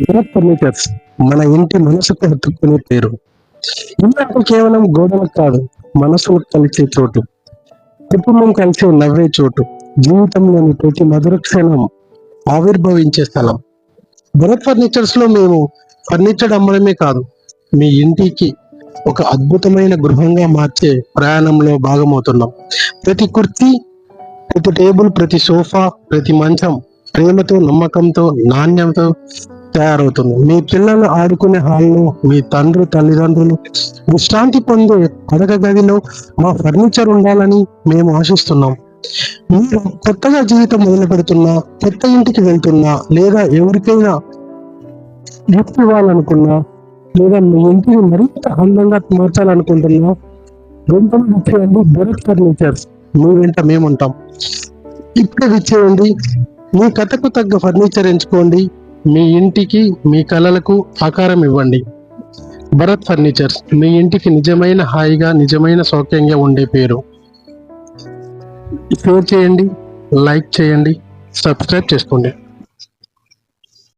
Bharat furnitures మన ఇంటి మనసుకు హత్తుకునే పేరు. ఇల్లు అంటే కేవలం గోడలు కాదు, మనసును కలిసే చోటు, కుటుంబం కలిసి నవ్వే చోటు, జీవితంలోని ప్రతి మధుర క్షణం ఆవిర్భవించే స్థలం. భరత్ ఫర్నిచర్స్ లో మేము ఫర్నిచర్ అమ్మడమే కాదు, మీ ఇంటికి ఒక అద్భుతమైన గృహంగా మార్చే ప్రయాణంలో భాగమవుతున్నాం. ప్రతి కుర్చీ, ప్రతి టేబుల్, ప్రతి సోఫా, ప్రతి మంచం ప్రేమతో, నమ్మకంతో, నాణ్యంతో తయారవుతుంది. మీ పిల్లలు ఆడుకునే హాల్లో, మీ తల్లిదండ్రులు విశ్రాంతి పొందే పడక గదిలో మా ఫర్నిచర్ ఉండాలని మేము ఆశిస్తున్నాం. మీరు కొత్తగా జీవితం మొదలు పెడుతున్నా, కొత్త ఇంటికి వెళ్తున్నా, లేదా ఎవరికైనా గిఫ్ట్ ఇవ్వాలనుకున్నా, లేదా మీ ఇంటిని మరింత అందంగా మార్చాలనుకుంటున్నా, వెంటనే విచ్చేయండి భరత్ ఫర్నిచర్స్. మీ వెంట మేముంటాం. ఇప్పుడే విచ్చేయండి. మీ కథకు తగ్గ ఫర్నిచర్ ఎంచుకోండి. మీ ఇంటికి, మీ కలలకు ఆకారం ఇవ్వండి. భరత్ ఫర్నిచర్స్ మీ ఇంటికి నిజమైన హాయిగా, నిజమైన సౌఖ్యంగా ఉండే పేరు. షేర్ చేయండి, లైక్ చేయండి, సబ్స్క్రైబ్ చేసుకోండి.